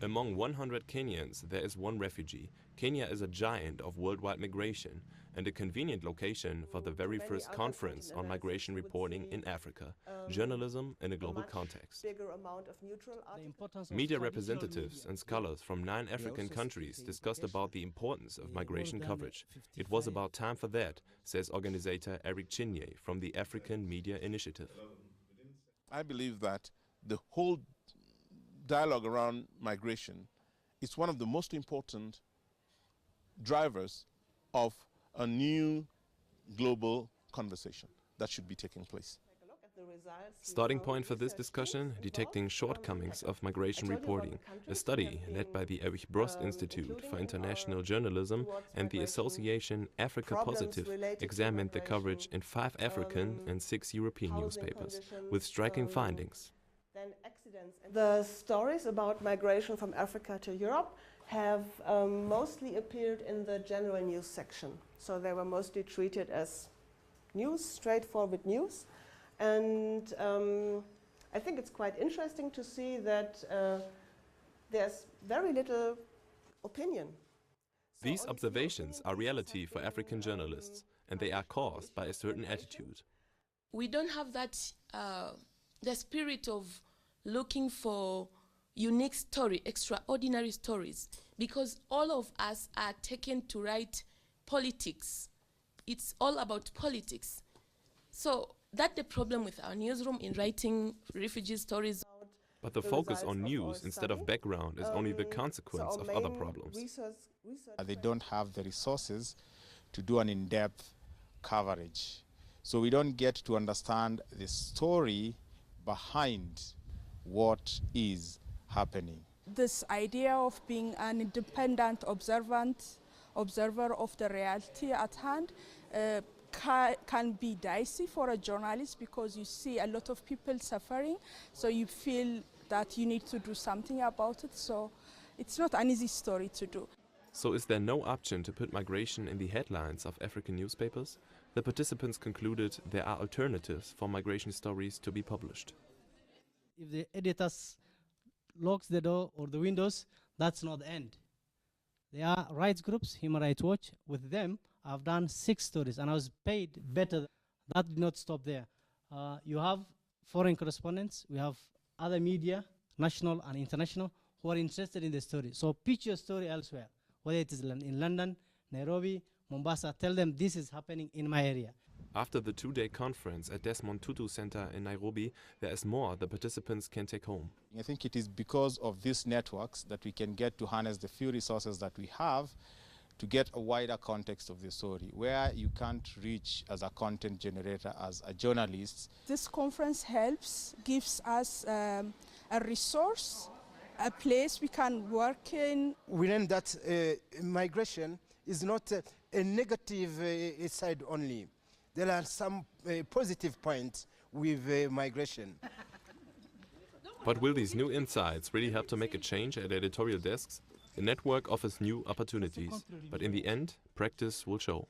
Among 100 Kenyans, there is one refugee. Kenya is a giant of worldwide migration and a convenient location for the very first conference on migration reporting in Africa, journalism in a global context. Media representatives and scholars from 9 African countries discussed about the importance of migration coverage. It was about time for that, says organizer Erich from the African Media Initiative. I believe that the whole dialogue around migration is one of the most important drivers of a new global conversation that should be taking place. Starting point for this discussion, detecting shortcomings of migration reporting, a study led by the Erich Brost Institute for International Journalism and the association Africa Positive examined the coverage in 5 African and 6 European newspapers, with striking findings. The stories about migration from Africa to Europe have mostly appeared in the general news section. So they were mostly treated as news, straightforward news. And I think it's quite interesting to see that there's very little opinion. These observations are reality for African journalists, and they are caused by a certain attitude. We don't have that the spirit of looking for unique story, extraordinary stories, because all of us are taken to write politics. It's all about politics. So that's the problem with our newsroom in writing refugee stories. But the focus on news instead of background is only the consequence of other problems. They don't have the resources to do an in-depth coverage. So we don't get to understand the story behind what is happening. This idea of being an independent observer of the reality at hand can be dicey for a journalist, because you see a lot of people suffering, so you feel that you need to do something about it. So it's not an easy story to do. So is there no option to put migration in the headlines of African newspapers? The participants concluded there are alternatives for migration stories to be published. If the editors locks the door or the windows, that's not the end. There are rights groups, Human Rights Watch. With them, I've done 6 stories and I was paid better. That did not stop there. You have foreign correspondents, we have other media, national and international, who are interested in the story. So pitch your story elsewhere, whether it is in London, Nairobi, Mombasa. Tell them this is happening in my area. After the 2-day conference at Desmond Tutu Center in Nairobi, there is more the participants can take home. I think it is because of these networks that we can get to harness the few resources that we have to get a wider context of the story, where you can't reach as a content generator, as a journalist. This conference helps, gives us a resource, a place we can work in. We learned that migration is not a negative side only. There are some positive points with migration. But will these new insights really help to make a change at editorial desks? The network offers new opportunities, but in the end, practice will show.